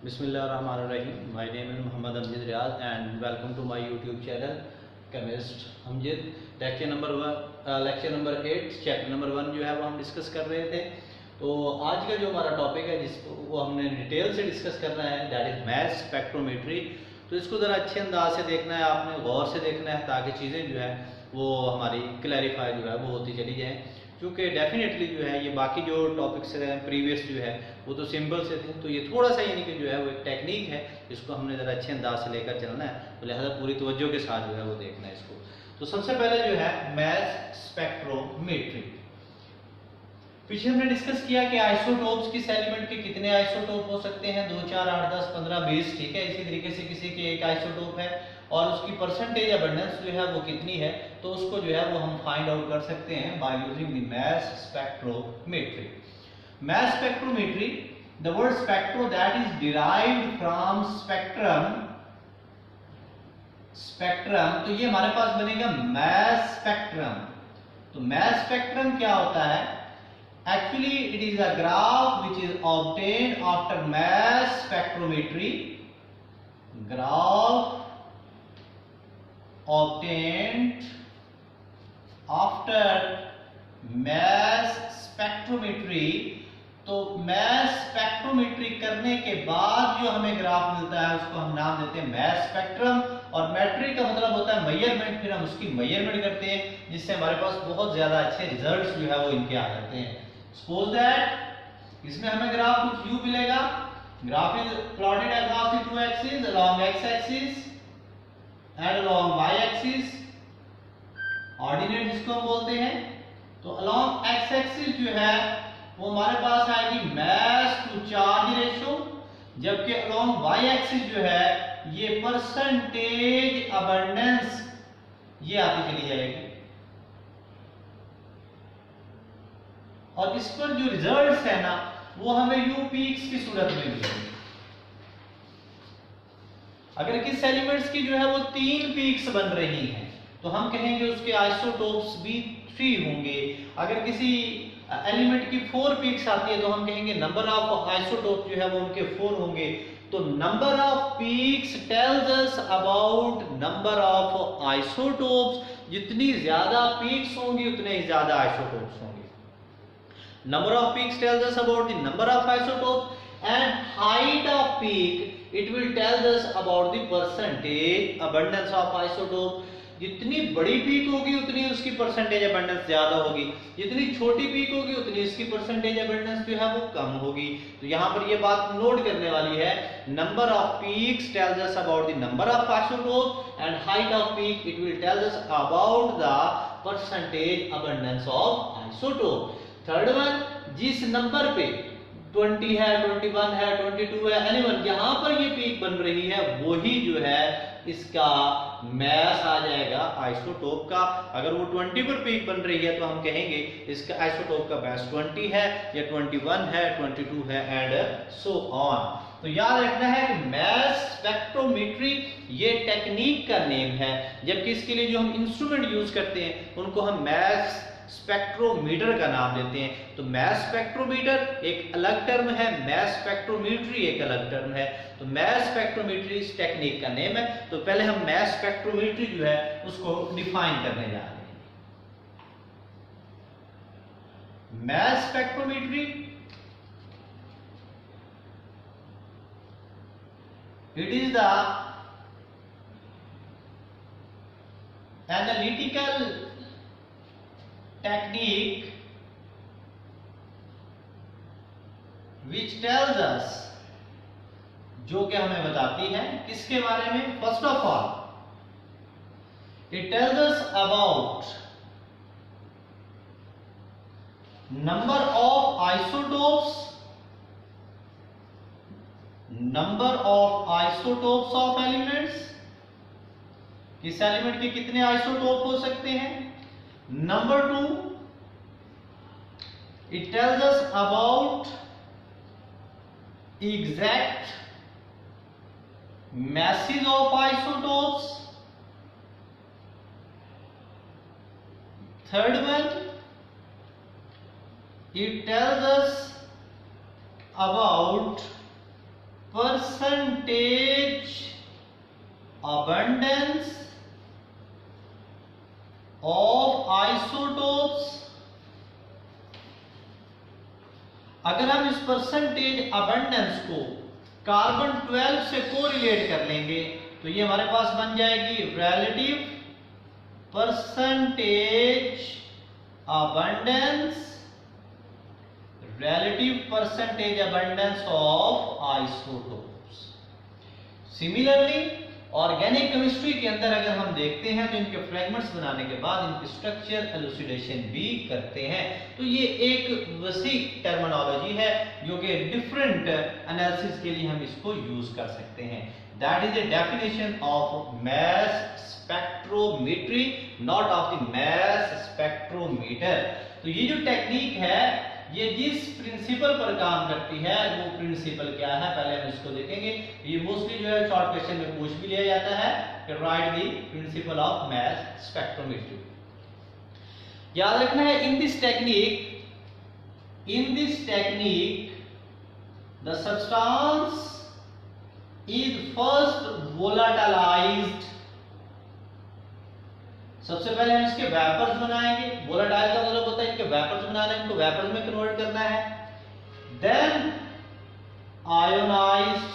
Bismillahirrahmanirrahim. My name is Muhammad Amjad Riaz and welcome to my YouTube channel Chemist Amjad. Lecture number 8 chapter number 1 जो है वो हम discuss कर रहे थे। तो आज का जो हमारा टॉपिक है जिसको वो हमने डिटेल से डिस्कस करना है, दैट इज मैथ स्पेक्ट्रोमेट्री। तो इसको ज़रा अच्छे अंदाज से देखना है, आपने गौर से देखना है ताकि चीज़ें जो है वो हमारी क्लैरिफाई जो है वो होती चली जाएँ। क्योंकि डेफिनेटली जो है ये बाकी जो टॉपिक्स हैं प्रीवियस जो है वो तो सिंपल से थे, तो ये थोड़ा सा यानी कि जो है वो एक टेक्निक है, इसको हमने ज़रा अच्छे अंदाज से लेकर चलना है, तो लिहाजा पूरी तवज्जो के साथ जो है वो देखना है इसको। तो सबसे पहले जो है मैथ स्पेक्ट्रोमेट्री। पीछे हमने डिस्कस किया कि आइसोटोप्स किस एलिमेंट के कितने आइसोटोप हो सकते हैं, 2 4 8 10 15 20, ठीक है। इसी तरीके से किसी के एक आइसोटोप है और उसकी परसेंटेज अबंडेंस जो है वो कितनी है, तो उसको जो है वो हम फाइंड आउट कर सकते हैं by using the math spectrometry. Math spectrometry, the word spectro that is derived from spectrum. Spectrum तो ये हमारे पास बनेगा मैथ स्पेक्ट्रम। तो मैथ स्पेक्ट्रम क्या होता है? Actually, it is a graph which is obtained after mass spectrometry. Graph obtained after mass spectrometry. तो math spectrometry करने के बाद जो हमें ग्राफ मिलता है उसको हम नाम देते हैं मैथ स्पेक्ट्रम। और मैट्रिक का मतलब होता है मेजरमेंट, फिर हम उसकी मेजरमेंट करते हैं जिससे हमारे पास बहुत ज्यादा अच्छे रिजल्ट्स जो है वो इनके आ जाते हैं। Suppose that इसमें हमें ग्राफ कुछ u मिलेगा। Graph is plotted across the two axis along x axis and along y axis, ordinate जिसको हम बोलते हैं। तो अलोंग x एक्सिस जो है वो हमारे पास आएगी मास टू चार्ज रेशियो, जबकि अलोंग y एक्सिस जो है ये परसेंटेज अबंडेंस ये आती चली जाएगी। और इस पर जो रिजल्ट्स है ना वो हमें यू पीक्स की सूरत में मिलेंगे। अगर किस एलिमेंट्स की जो है वो 3 पीक्स बन रही हैं तो हम कहेंगे उसके आइसोटोप्स भी 3 होंगे। अगर किसी एलिमेंट की 4 पीक्स आती है तो हम कहेंगे नंबर ऑफ आइसोटोप जो है वो उनके 4 होंगे। तो number of peaks tells us about number of isotopes. जितनी ज्यादा पीक्स होंगी उतने ही ज्यादा आइसोटोप्स होंगे। Number of peaks tells us about the number of isotopes, and height of peak it will tell us about the percentage abundance of isotope. जितनी बड़ी peak होगी उतनी उसकी परसेंटेज अबंडेंस ज्यादा होगी, जितनी छोटी पीक होगी उतनी इसकी परसेंटेज अबंडेंस जो है वो कम होगी। तो यहाँ पर ये बात नोट करने वाली है, number of peaks tells us about the number of isotope and height off peak it will tells us about the percentage abundance of isotope. Third one, जिस नंबर पे 20 है, 21 है, 22 है, एनीवन यहां पर ये पीक बन रही है वही जो है इसका मैस आ जाएगा आइसोटोप का। अगर वो 20 पर पीक बन रही है तो हम कहेंगे इसका आइसोटोप का मैस 20 है या 21 है, 22 है एंड सो ऑन। तो याद रखना है कि मैथ स्पेक्ट्रोमेट्री ये टेक्निक का नेम है, जबकि इसके लिए जो हम इंस्ट्रूमेंट यूज करते हैं उनको हम मैथ स्पेक्ट्रोमीटर का नाम देते हैं। तो मैथ स्पेक्ट्रोमीटर एक अलग टर्म है, मैथ स्पेक्ट्रोमेट्री एक अलग टर्म है। तो मैथ स्पेक्ट्रोमेट्री इस टेक्निक का नेम है। तो पहले हम मैथ स्पेक्ट्रोमेट्री जो है उसको डिफाइन करने जा रहे हैं। Math spectrometry it is the analytical technique which tells us, जो कि हमें बताती है किसके बारे में? First of all it tells us about number of isotopes, number of isotopes of elements, किस एलिमेंट के कितने आइसोटोप हो सकते हैं। Number 2, it tells us about exact masses of isotopes. Third one, it tells us about percentage abundance of isotopes। अगर हम इस percentage abundance को कार्बन 12 से कोरिलेट कर लेंगे तो ये हमारे पास बन जाएगी relative percentage abundance, relative percentage abundance of isotopes। Similarly organic chemistry के अंदर अगर हम देखते हैं तो इनके फ्रेगमेंट्स बनाने के बाद इनकी स्ट्रक्चर एलुसिडेशन भी करते हैं। तो ये एक वसी टर्मिनोलॉजी है जो कि डिफरेंट एनालिसिस के लिए हम इसको यूज कर सकते हैं। That is a definition of mass spectrometry, not of the mass spectrometer. तो ये जो टेक्निक है ये जिस प्रिंसिपल पर काम करती है वो प्रिंसिपल क्या है पहले हम इसको देखेंगे। ये मोस्टली जो है शॉर्ट क्वेश्चन में पूछ भी लिया जाता है कि write the principle of mass spectrometry. याद रखना है in this technique the substance is first volatilized. सबसे पहले हम इसके वेपर्स बनाएंगे। वोलेटाइल का मतलब होता है इनके वेपर्स बनाना है, इनको वेपर्स में कन्वर्ट करना है। देन आयोनाइज्ड,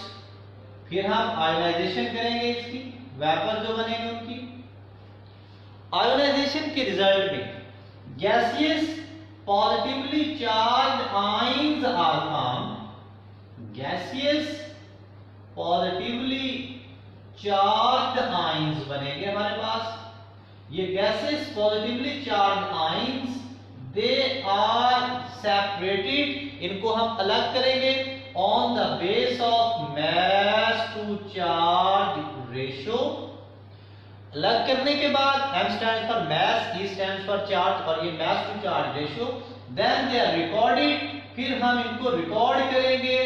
फिर हम आयोनाइजेशन करेंगे इसकी, वेपर जो बनेंगे उनकी। आयोनाइजेशन के रिजल्ट में gaseous positively charged ions are formed. Gaseous positively charged ions बनेंगे हमारे पास। ये gases positively charge ions they are separated, इनको हम अलग करेंगे on the base of mass to charge ratio. अलग करने के बाद M stands for mass, E stands for charge और ये mass to charge ratio. Then they are recorded, फिर हम इनको रिकॉर्ड करेंगे।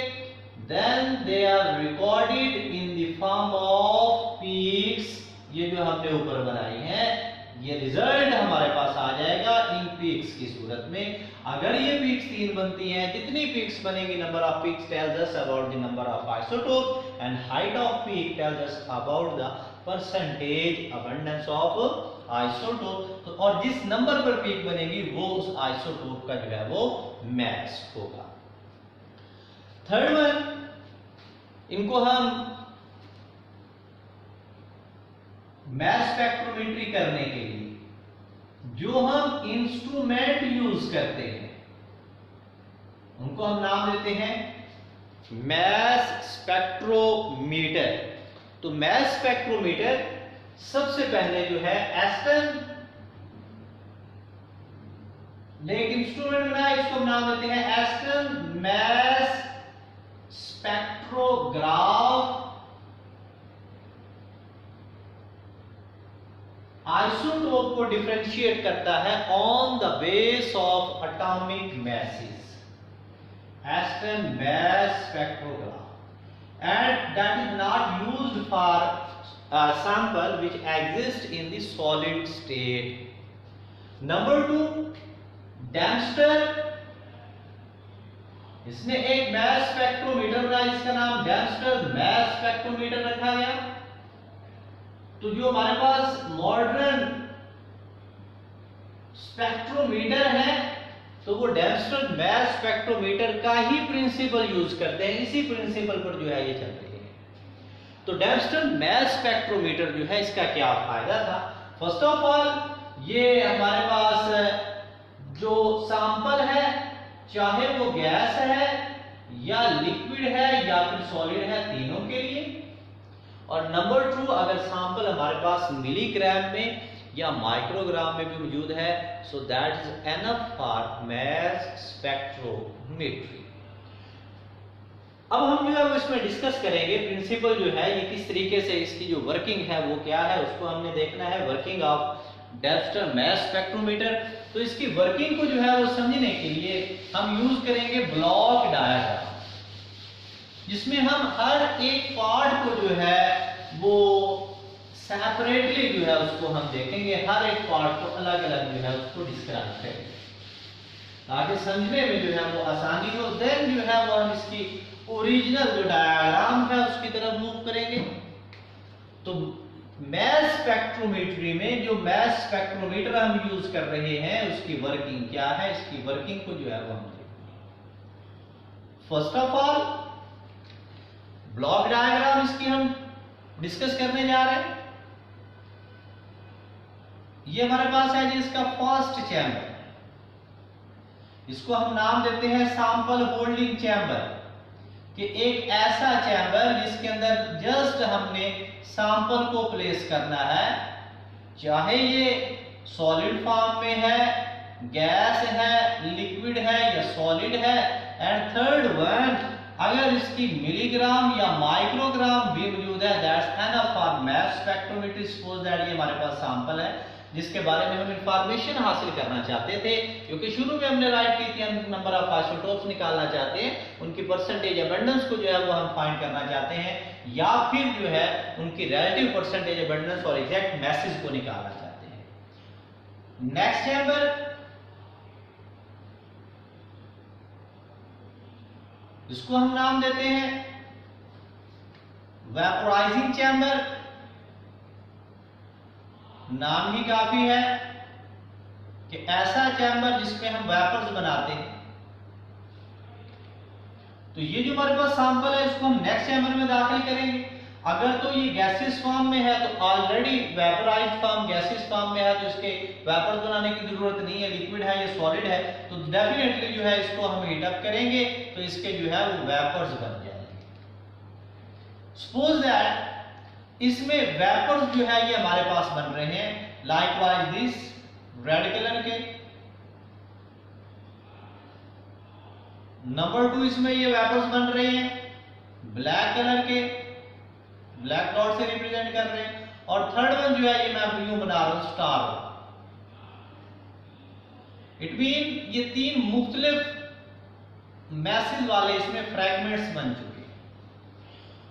Then they are recorded in the form of peaks. ये जो हमने ऊपर बनाई है ये रिजल्ट हमारे पास आ जाएगा इन पीक्स की सूरत में। अगर ये पीक्स 3 बनती हैं, जितनी पीक्स बनेगी number of peaks tells us about the number of isotope and height off peak tells us about the percentage abundance of isotope. तो और जिस नंबर पर पीक बनेगी वो उस आइसोटोप का जो है वो मास होगा। थर्ड वन, इनको हम मास स्पेक्ट्रोमेट्री करने के लिए जो हम इंस्ट्रूमेंट यूज करते हैं उनको हम नाम देते हैं मास स्पेक्ट्रोमीटर। तो मास स्पेक्ट्रोमीटर सबसे पहले जो है एस्टन ने एक इंस्ट्रूमेंट बनाया, इसको हम नाम देते हैं एस्टन मास स्पेक्ट्रोग्राफ। आइसोटोप को डिफरेंशिएट करता है on the base of atomic masses, Aston mass spectrograph, and that is not used for sample which exist in the solid state. Number 2, Dempster, इसने एक मास स्पेक्ट्रोमीटर बनाया जिसका नाम डेम्स्टर मास स्पेक्ट्रोमीटर रखा गया। तो जो हमारे पास मॉडर्न स्पेक्ट्रोमीटर है तो वो डेम्स्टर मास स्पेक्ट्रोमीटर का ही प्रिंसिपल यूज करते हैं, इसी प्रिंसिपल पर जो है ये चल रही है। तो डेम्स्टर मास स्पेक्ट्रोमीटर जो है इसका क्या फायदा था? फर्स्ट ऑफ ऑल ये हमारे पास जो सैंपल है चाहे वो गैस है या लिक्विड है या फिर सॉलिड है, तीनों के लिए। और नंबर 2, अगर सैंपल हमारे पास मिलीग्राम में या माइक्रोग्राम में भी मौजूद है, so that is enough for mass spectrometry. अब हम जो है वो इसमें डिस्कस करेंगे प्रिंसिपल जो है ये किस तरीके से इसकी जो वर्किंग है वो क्या है, उसको हमने देखना है, वर्किंग ऑफ डेम्स्टर मास स्पेक्ट्रोमीटर। तो इसकी वर्किंग को जो है वो समझने के लिए हम यूज करेंगे ब्लॉक डायग्राम, जिसमें हम हर एक पार्ट को जो है वो सेपरेटली जो है उसको हम देखेंगे, हर एक पार्ट को अलग अलग जो है उसको डिस्क्राइब करेंगे ताकि समझने में जो है वो आसानी हो। देन जो है वो हम इसकी ओरिजिनल जो डायग्राम है उसकी तरफ मूव करेंगे। तो मैस स्पेक्ट्रोमेट्री में जो मैस स्पेक्ट्रोमीटर हम यूज कर रहे हैं उसकी वर्किंग क्या है, इसकी वर्किंग को जो है वो हम first of all block diagram इसकी हम डिस्कस करने जा रहे हैं। ये हमारे पास है जी इसका फर्स्ट चैम्बर, इसको हम नाम देते हैं सैंपल होल्डिंग चैम्बर, कि एक ऐसा चैम्बर जिसके अंदर जस्ट हमने सैंपल को प्लेस करना है, चाहे ये सॉलिड फॉर्म में है, गैस है, लिक्विड है या सॉलिड है। एंड थर्ड वन, अगर इसकी मिलीग्राम या माइक्रोग्राम भी मौजूद है, that's enough for mass spectrometry. Suppose that ये हमारे पास सैंपल है जिसके बारे में हम इंफॉर्मेशन हासिल करना चाहते थे, क्योंकि शुरू में हमने राइट की थी, हम नंबर ऑफ आइसोटोप्स निकालना चाहते हैं, उनकी परसेंटेज अबंडेंस को जो है वो हम फाइंड करना चाहते हैं, या फिर जो है उनकी रिलेटिव परसेंटेज अबंडेंस और एग्जैक्ट मैसेज को निकालना चाहते हैं। नेक्स्ट चैम्बर, इसको हम नाम देते हैं वेपोराइजिंग चैम्बर। नाम ही काफी है कि ऐसा चैम्बर जिसमें हम वेपर्स बनाते हैं। तो ये जो हमारे पास सैंपल है इसको हम नेक्स्ट चैम्बर में दाखिल करेंगे। अगर तो ये गैसेस फॉर्म में है तो ऑलरेडी वेपोराइज्ड फॉर्म गैसेस फॉर्म में है तो इसके वेपर्स बनाने की जरूरत नहीं है, लिक्विड है या सॉलिड है तो डेफिनेटली जो है इसको हम हीट अप करेंगे तो इसके जो है वो वेपर्स बन जाएंगे। सपोज दैट इसमें वेपर्स जो है ये हमारे पास बन रहे हैं लाइकवाइज दिस रेड कलर के। नंबर 2 इसमें ये वेपर्स बन रहे हैं ब्लैक कलर के, ब्लैक डॉट से रिप्रेजेंट कर रहे हैं। और थर्ड वन जो है ये मैं ब्लू बना रहा हूं स्टार। इट मीन ये तीन मुख्तलिफ मैसेज वाले इसमें फ्रैगमेंट्स बन चुके हैं,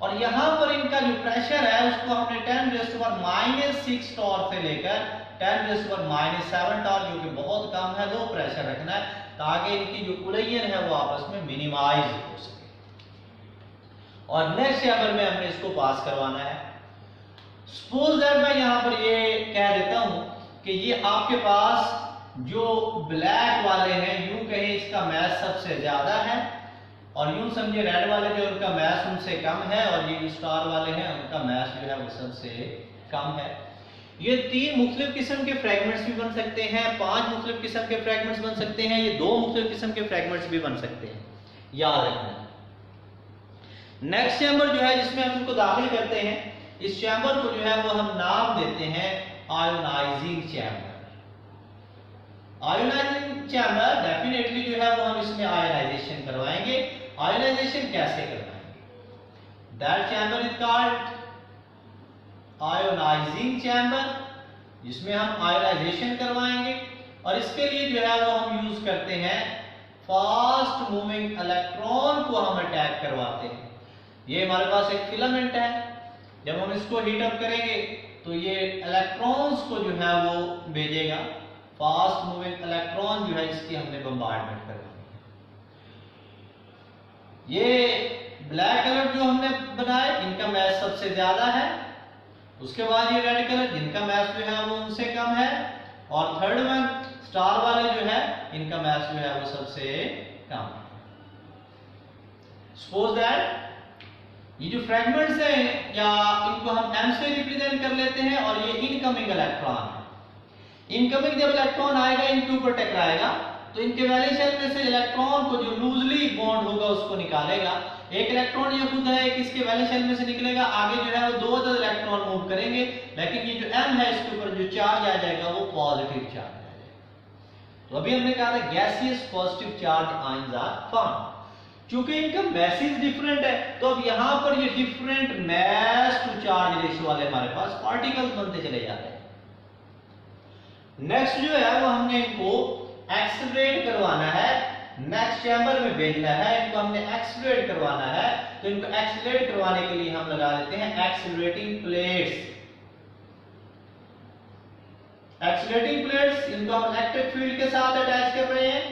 और यहां पर इनका जो प्रेशर है उसको हमने 10⁻⁻6 टॉर से लेकर 10⁻⁻7 टॉर, जो कि बहुत कम है, लो प्रेशर रखना है ताकि इनकी जो कोलिजन है वो आपस में मिनिमाइज हो सके। और नेक्स्ट चैम्बर में हमने इसको पास करवाना है। सपोज दैट मैं यहां पर ये कह देता हूं कि ये आपके पास जो ब्लैक वाले हैं यूं कहें इसका मैस सबसे ज्यादा है, और यूं समझिए रेड वाले जो उनका मैस उनसे कम है, और ये स्टार वाले हैं उनका मैस जो है वो सबसे कम है। ये तीन मुख्तलिफ किस्म के फ्रैगमेंट्स भी बन सकते हैं, 5 मुख्तलिफ किस्म के फ्रैगमेंट्स बन सकते हैं, ये 2 मुख्तलिफ किस्म के फ्रैगमेंट्स भी बन सकते हैं, याद रखना। नेक्स्ट चैम्बर जो है जिसमें हम इसको दाखिल करते हैं, इस चैम्बर को जो है वो हम नाम देते हैं ionizing chamber. Ionizing chamber definitely जो है वो हम इसमें आयोनाइजेशन करवाएंगे। आयोनाइजेशन कैसे करवाएंगे? That chamber is called ionizing chamber, जिसमें हम आयोनाइजेशन करवाएंगे। और इसके लिए जो है वो हम यूज करते हैं फास्ट मूविंग इलेक्ट्रॉन को हम अटैक करवाते हैं। ये हमारे पास एक फिलामेंट है, जब हम इसको हीट अप करेंगे तो ये इलेक्ट्रॉन्स को जो है वो भेजेगा, फास्ट मूविंग इलेक्ट्रॉन जो है इसकी हमने बम्बार्डमेंट करवानी है। ये ब्लैक कलर जो हमने बनाए इनका मैस सबसे ज्यादा है, उसके बाद ये रेड कलर जिनका मैस जो है वो उनसे कम है, और थर्ड वन स्टार वाले जो है इनका मैस जो है वो सबसे कम है। सपोज दैट ये जो फ्रैगमेंट्स हैं या इनको हम m से रिप्रेजेंट कर लेते हैं, और ये इनकमिंग इलेक्ट्रॉन है। इनकमिंग जब इलेक्ट्रॉन आएगा इनके ऊपर टकराएगा तो इनके वैलेंस शेल में से इलेक्ट्रॉन को जो लूजली बॉन्ड होगा उसको निकालेगा। एक इलेक्ट्रॉन ये खुद है कि इसके वैलेंस शेल में से निकलेगा, आगे जो है वो 2 अदर इलेक्ट्रॉन मूव करेंगे, लेकिन ये जो m है इसके ऊपर जो चार्ज आ जाएगा वो पॉजिटिव चार्ज आ जाएगा। तो अभी हमने कहा था gaseous positive charge ions are formed. क्योंकि इनका मैसेज डिफरेंट है तो अब यहां पर ये different mass to charge ratio वाले हमारे पास पार्टिकल्स बनते चले जाते हैं। नेक्स्ट जो है वो हमने इनको एक्सेलरेट करवाना है, नेक्स्ट चैम्बर में भेजना है, इनको हमने एक्सेलरेट करवाना है। तो इनको एक्सेलरेट करवाने के लिए हम लगा देते हैं एक्सेलरेटिंग प्लेट्स। एक्सेलरेटिंग प्लेट्स इनको हम इलेक्ट्रिक फील्ड के साथ अटैच कर रहे हैं,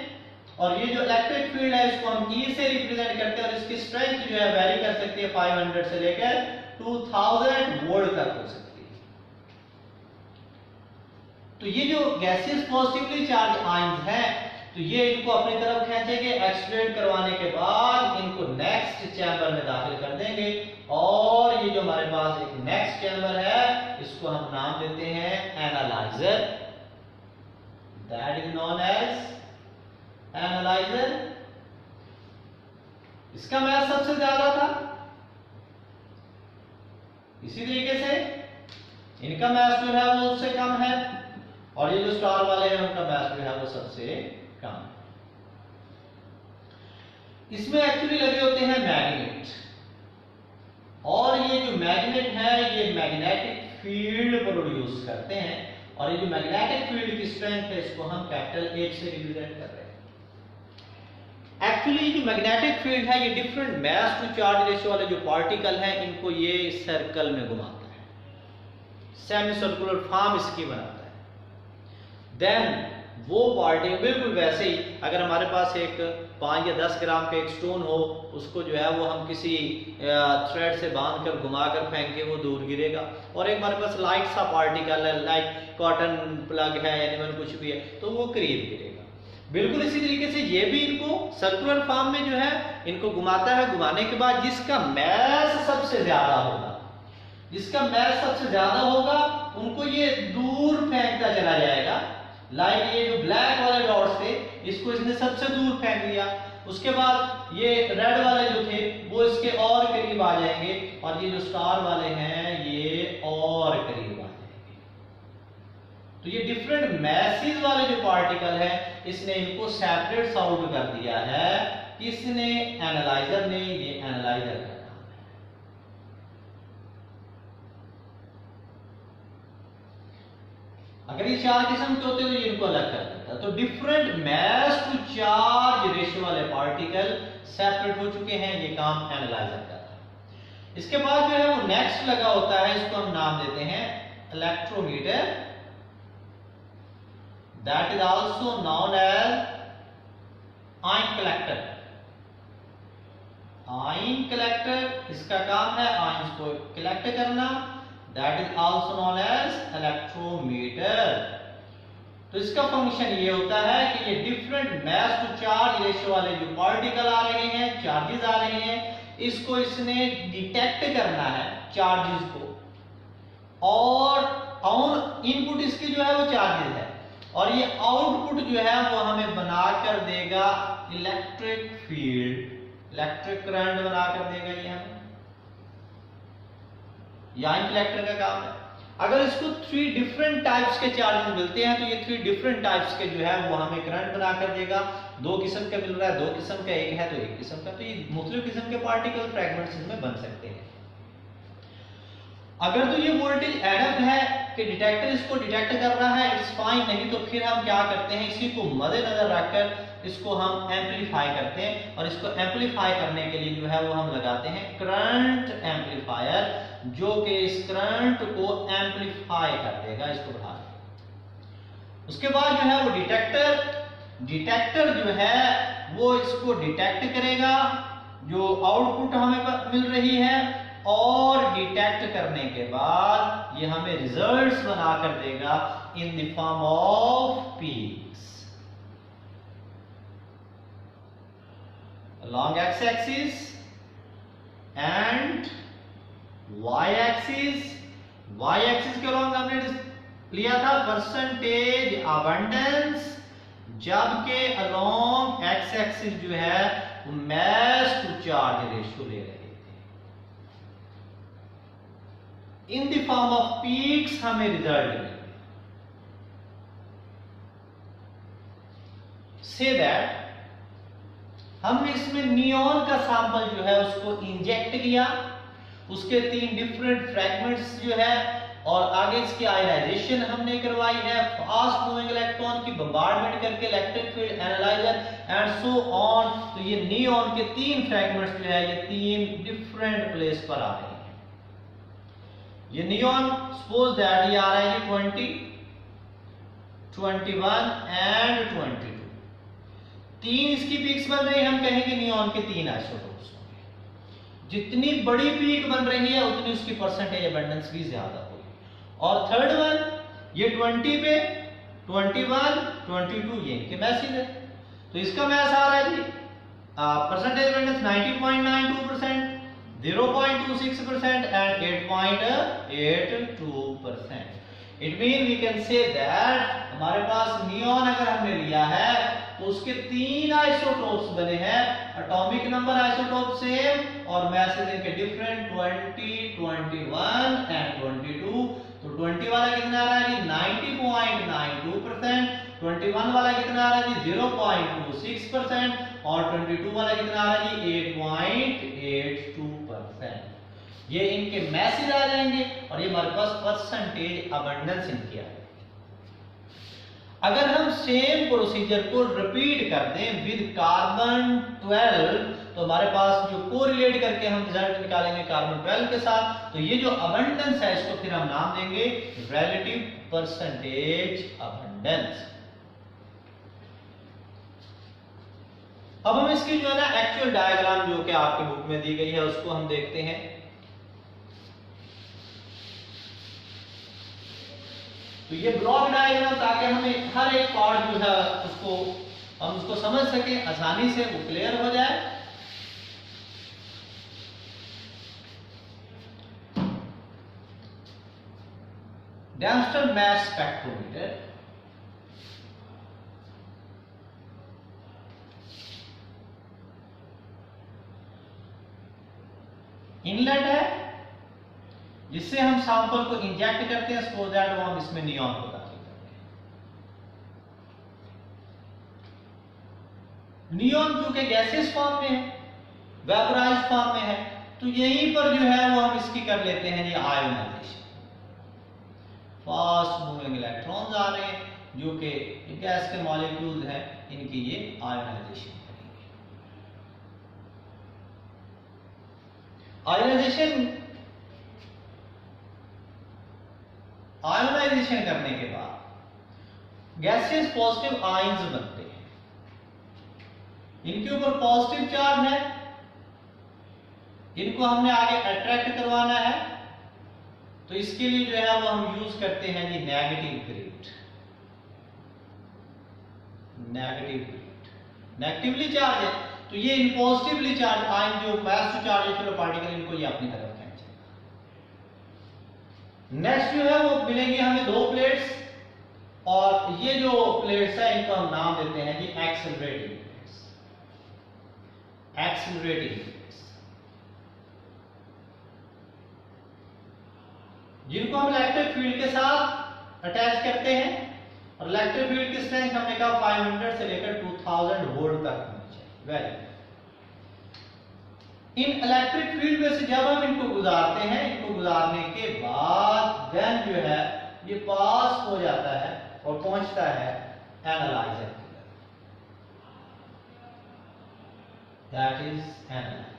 और ये जो इलेक्ट्रिक फील्ड है इसको हम E से रिप्रेजेंट करते हैं और इसकी स्ट्रेंथ जो है वेरी कर सकती है 500 से लेकर 2000 वोल्ट तक हो सकती है। तो ये जो गैसेस पॉजिटिवली चार्ज आयंस हैं तो ये इनको अपनी तरफ खींचेंगे, एक्सलेट करवाने के बाद इनको नेक्स्ट चैम्बर में दाखिल कर देंगे और ये जो हमारे पास एक नेक्स्ट चैम्बर है इसको हम नाम देते हैं analyzer, that is known as analyzer. इसका मैथ सबसे ज्यादा था, इसी तरीके से इनका मैथ जो है वो उससे कम है और ये जो स्टार वाले हैं उनका मैथ जो है वो सबसे कम। इसमें एक्चुअली लगे होते हैं मैग्नेट और ये जो मैग्नेट है ये मैग्नेटिक फील्ड प्रोड्यूस करते हैं और ये जो मैग्नेटिक फील्ड की स्ट्रेंथ है इसको हम कैपिटल H से रिप्रेजेंट कर रहे हैं। एक्चुअली जो मैग्नेटिक फील्ड है ये different mass to charge ratio वाले जो पार्टिकल हैं इनको ये सर्कल में घुमाता है, सेमी सर्कुलर फॉर्म इसकी बनाता है। देन वो पार्टिकल बिल्कुल वैसे ही अगर हमारे पास एक 5 या 10 ग्राम का एक स्टोन हो उसको जो है वो हम किसी थ्रेड से बांध कर घुमा कर फेंके वो दूर गिरेगा और एक हमारे पास लाइट सा पार्टिकल है लाइक कॉटन प्लग है एनिमल कुछ भी है तो वो करीब गिरेगा। बिल्कुल इसी तरीके से ये भी इनको सर्कुलर फॉर्म में जो है इनको घुमाता है, घुमाने के बाद जिसका मैस सबसे ज्यादा होगा, जिसका मैस सबसे ज्यादा होगा उनको ये दूर फेंकता चला जाएगा। लाइक ये जो ब्लैक वाले डॉट्स थे इसको इसने सबसे दूर फेंक दिया, उसके बाद ये रेड वाले जो थे वो इसके और करीब आ जाएंगे और ये जो स्टार वाले हैं ये और करीब आ जाएंगे। तो ये डिफरेंट मैसेज वाले जो पार्टिकल है इसने इनको सेपरेट आउट कर दिया है, इसने एनालाइजर ने, ये एनालाइजर का काम है। अगर ये 4 किस्म के होते तो ये इनको अलग कर देता। तो different mass to charge ratio वाले पार्टिकल सेपरेट हो चुके हैं, ये काम एनालाइजर का था। इसके बाद जो है वो नेक्स्ट लगा होता है, इसको हम नाम देते हैं electrometer, that is also known as ion collector. Ion collector इसका काम है आयंस को कलेक्ट करना, that is also known as electrometer. तो इसका फंक्शन ये होता है कि ये different mass to charge ratio वाले जो पार्टिकल आ रहे हैं, चार्जेस आ रहे हैं, इसको इसने डिटेक्ट करना है चार्जेस को और इनपुट इसकी जो है वो चार्जेस है और ये आउटपुट जो है वो हमें बनाकर देगा इलेक्ट्रिक फील्ड, इलेक्ट्रिक करंट बनाकर देगा ये हमें, आयन कलेक्टर का काम है। अगर इसको 3 डिफरेंट टाइप्स के चार्जेस मिलते हैं तो ये 3 डिफरेंट टाइप्स के जो है वो हमें करंट बनाकर देगा। 2 किस्म का मिल रहा है, 2 किस्म का एक है तो 1 किस्म का, तो ये मुख्तलिफ किस्म के पार्टिकल फ्रैगमेंट्स इसमें बन सकते हैं। अगर तो ये वोल्टेज एडअप है कि डिटेक्टर इसको डिटेक्ट कर रहा है इट्स फाइन, नहीं तो फिर हम क्या करते हैं इसी को मद्देनजर रखकर इसको हम एम्पलीफाई करते हैं और इसको एम्पलीफाई करने के लिए जो है वो हम लगाते हैं करंट एम्पलीफायर, जो कि इस करंट को एम्पलीफाई कर देगा, इसको बढ़ा देगा। उसके बाद जो है वो डिटेक्टर जो है वो इसको डिटेक्ट करेगा जो आउटपुट हमें मिल रही है और डिटेक्ट करने के बाद ये हमें रिजल्ट्स बनाकर देगा in the form of peaks along x axis and y axis। y axis के along हमने लिया था परसेंटेज अबंडेंस, जबकि along x axis जो है वो mass to charge ratio ले रहे थे। in the form of peaks हमें रिजल्ट मिले। say that हमने इसमें नियॉन का सैंपल जो है उसको इंजेक्ट किया, उसके 3 डिफरेंट फ्रैगमेंट्स जो है और आगे इसकी आयनाइजेशन हमने करवाई है, फास्ट मूविंग इलेक्ट्रॉन की बम्बार्डमेंट करके electric field analyser and so on. तो ये नियॉन के 3 फ्रैगमेंट्स जो है ये 3 डिफरेंट प्लेस पर आ रहे हैं। ये नियॉन सपोज दैट ये आ रहा है 20, 21 एंड 22। तीन इसकी पीक्स बन रही है, हम कहेंगे नियॉन के 3 आइसोटोप्स होंगे। जितनी बड़ी पीक बन रही है उतनी उसकी परसेंटेज अबंडेंस भी ज्यादा होगी। और थर्ड वन, ये 20 पे 21 22 ये इनके मैसेज है, तो इसका मैच आ रहा है जी percentage abundance 90.92%, 0.26% and 8.82%. It means we can say that हमारे पास नियॉन अगर हमने लिया है तो उसके 3 आइसोटोप्स बने हैं, एटॉमिक नंबर आइसोटोप सेम और मैसेज इनके डिफरेंट 20, 21 एंड 22। तो 20 वाला कितना आ रहा है जी 90.92%, 21 वाला कितना आ रहा है जी 0.26% और 22 वाला कितना आ रहा है जी 8.82%। ये इनके मैसेज आ जाएंगे और ये हमारे पास परसेंटेज अबंडेंस इनकी आ जाएगी। अगर हम सेम प्रोसीजर को रिपीट कर दें विद कार्बन 12 तो हमारे पास जो कोरिलेट करके हम रिजल्ट निकालेंगे कार्बन 12 के साथ, तो ये जो अबंडेंस है इसको फिर हम नाम देंगे रिलेटिव परसेंटेज अबंडेंस। अब हम इसकी जो है ना एक्चुअल डायग्राम जो कि आपके बुक में दी गई है उसको हम देखते हैं। तो ये ब्लॉक डायग्राम ताकि हमें हर एक पार्ट जो है उसको हम उसको समझ सके, आसानी से वो क्लियर हो जाए। डैम्स्टर मास स्पेक्ट्रोमीटर, इनलेट है जिससे हम सैंपल को इंजेक्ट करते हैं, सपोज दैट वो हम इसमें नियॉन को दाखिल करते हैं। नियॉन चूंकि गैसेस फॉर्म में है, वेपराइज्ड फॉर्म में है, तो यहीं पर जो है वो हम इसकी कर लेते हैं ये आयोनाइजेशन। फास्ट मूविंग इलेक्ट्रॉन्स आ रहे हैं जो कि गैस के मॉलिक्यूल्स हैं, इनकी ये आयोनाइजेशन करेंगे। आयोनाइजेशन करने के बाद गैसेस पॉजिटिव आयंस बनते हैं, इनके ऊपर पॉजिटिव चार्ज है, इनको हमने आगे अट्रैक्ट करवाना है, तो इसके लिए जो है वो हम यूज करते हैं जी नेगेटिव ग्रेड। नेगेटिवली चार्ज है तो ये इन पॉजिटिवली चार्ज आयन जो मास टू चार्ज पार्टिकल इनको ये अपनी तरफ खींचेगा। नेक्स्ट जो है वो मिलेंगे हमें दो प्लेट्स और ये जो प्लेट्स है इनको हम नाम देते हैं जी एक्सेलरेटिंग प्लेट्स। जिनको हम इलेक्ट्रिक फील्ड के साथ अटैच करते हैं और इलेक्ट्रिक फील्ड की स्ट्रेंथ हमने कहा 500 से लेकर 2000 वोल्ट तक होनी चाहिए। वेरी इन इलेक्ट्रिक फील्ड में से जब हम इनको गुजारते हैं, इनको गुजारने के बाद देन जो है ये पास हो जाता है और पहुंचता है एनालाइजर की तरफ। That is analyser.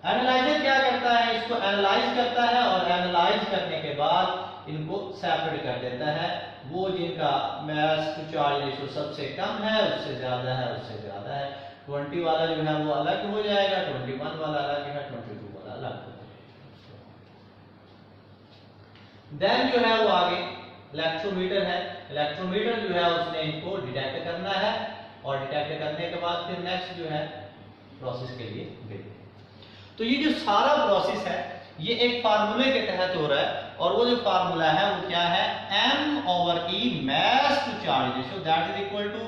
एनालाइजर क्या करता है, इसको एनालाइज करता है और एनालाइज करने के बाद इनको सेपरेट कर देता है। वो जिनका मास टू चार्ज रेशियो सबसे कम है, उससे ज्यादा है, उससे ज्यादा है, 20 वाला जो है वो अलग हो जाएगा, 21 वाला अलग है, 22 वाला अलग हो जाएगा। देन जो है वो आगे इलेक्ट्रोमीटर है। इलेक्ट्रोमीटर जो है उसने इनको डिटेक्ट करना है और डिटेक्ट करने के बाद फिर नेक्स्ट जो है प्रोसेस के लिए भेज। तो ये जो सारा प्रोसेस है ये एक फार्मूले के तहत हो रहा है और वो जो फार्मूला है वो क्या है, m/e mass to charge ratio that is equal to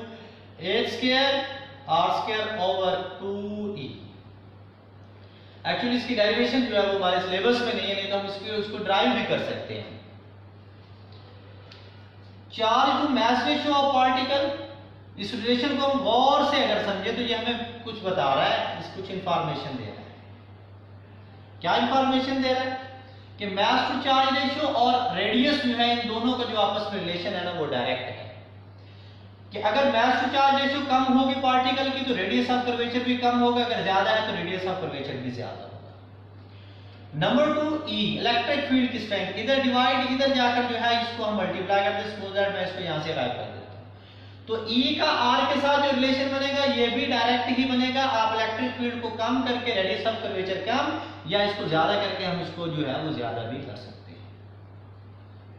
h square r square over 2e। Actually इसकी डेरिवेशन जो है वो हमारे सिलेबस में नहीं है, नहीं तो हम उसको ड्राइव भी कर सकते हैं। Charge to mass ratio of particle, इस रिलेशन को हम गौर से अगर समझे तो ये हमें कुछ बता रहा है, इस कुछ इंफॉर्मेशन दे रहा है। क्या इंफॉर्मेशन दे रहा है कि मास टू चार्ज रेशियो और रेडियस जो है इन दोनों का जो आपस में रिलेशन है ना वो डायरेक्ट है कि अगर मास टू चार्ज रेशियो कम होगी पार्टिकल की तो रेडियस ऑफ कर्वेचर भी कम होगा, अगर ज्यादा है तो रेडियस ऑफ कर्वेचर भी ज्यादा होगा। नंबर 2 E इलेक्ट्रिक फील्ड की स्ट्रेंथ, इधर डिवाइड इधर जाकर जो है इसको हम मल्टीप्लाई करते हैं, सपोज दैट मैं इसको यहां से राइट कर देता हूं। तो E का R के साथ जो रिलेशन बनेगा ये भी डायरेक्ट ही बनेगा। आप इलेक्ट्रिक फील्ड को कम करके रेडियस ऑफ कर्वेचर कम या इसको ज्यादा करके हम इसको जो है वो ज्यादा भी कर सकते हैं।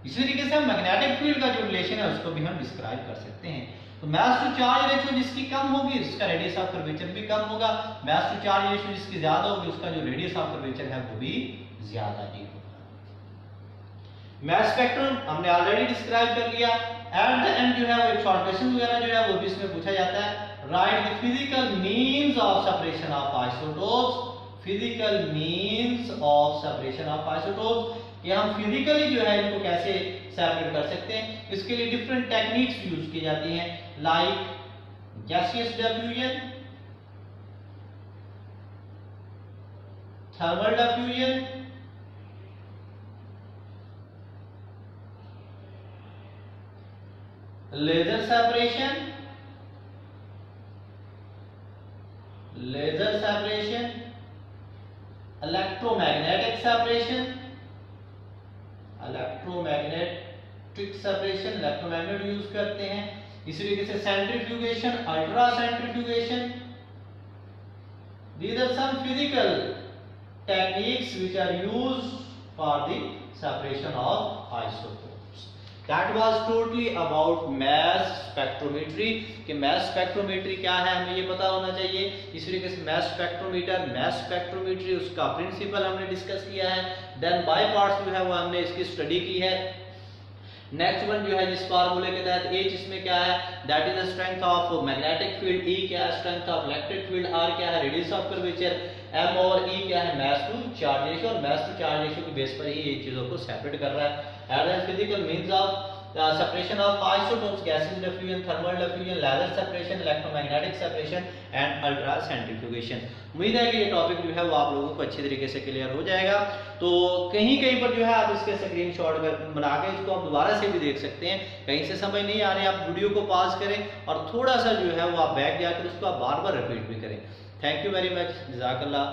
इसी तरीके से हम मैग्नेटिक फील्ड का जो रिलेशन है उसको भी हम डिस्क्राइब कर सकते हैं। तो मास टू चार्ज रेशियो जिसकी कम होगी उसका रेडियस ऑफ कर्वेचर भी कम होगा, मास टू चार्ज रेशियो जिसकी ज्यादा होगी उसका जो रेडियस ऑफ कर्वेचर है वो भी ज्यादा ही होगा। मास स्पेक्ट्रम हमने ऑलरेडी डिस्क्राइब कर लिया। एट द एंड जो है वो एक शॉर्ट क्वेश्चन वगैरह जो है वो भी इसमें पूछा जाता है। Right the physical means of separation of isotopes, physical means of separation of isotopes, कि हम फिजिकली जो है इनको कैसे सेपरेट कर सकते हैं। इसके लिए डिफरेंट टेक्निक्स यूज की जाती हैं, like gaseous diffusion, thermal diffusion, laser separation, electromagnetic separation, electromagnet use करते हैं। इसी तरीके से centrifugation, ultra centrifugation. These are some physical techniques which are used for the separation of isotopes. That was totally about mass spectrometry कि mass spectrometry क्या है हमें ये पता होना चाहिए। इस तरीके से mass spectrometry उसका प्रिंसिपल हमने डिस्कस किया है। देन बाय पार्ट्स जो है वो हमने इसकी स्टडी की है। नेक्स्ट वन जो है जिस फार्मूले के तहत H इसमें क्या है, that is the strength of magnetic field, E क्या है strength of electric field, R क्या है रेडियस ऑफ कर्वेचर, M और E क्या है मास टू चार्ज रेशियो, और मास टू चार्ज रेशियो की बेस पर ही ये चीजों को सेपरेट कर रहा है। As physical means of separation of isotopes, gaseous diffusion, thermal diffusion, laser separation, electromagnetic separation and ultra centrifugation। उम्मीद है कि ये टॉपिक जो है वो आप लोगों को अच्छी तरीके से क्लियर हो जाएगा। तो कहीं पर जो है आप इसके स्क्रीनशॉट बना के इसको आप दोबारा से भी देख सकते हैं। कहीं से समझ नहीं आ रही आप वीडियो को पॉज करें और थोड़ा सा जो है वो आप बैक जाकर उसको आप बार बार रिपीट भी करें। थैंक यू वेरी मच, जज़ाकल्लाह।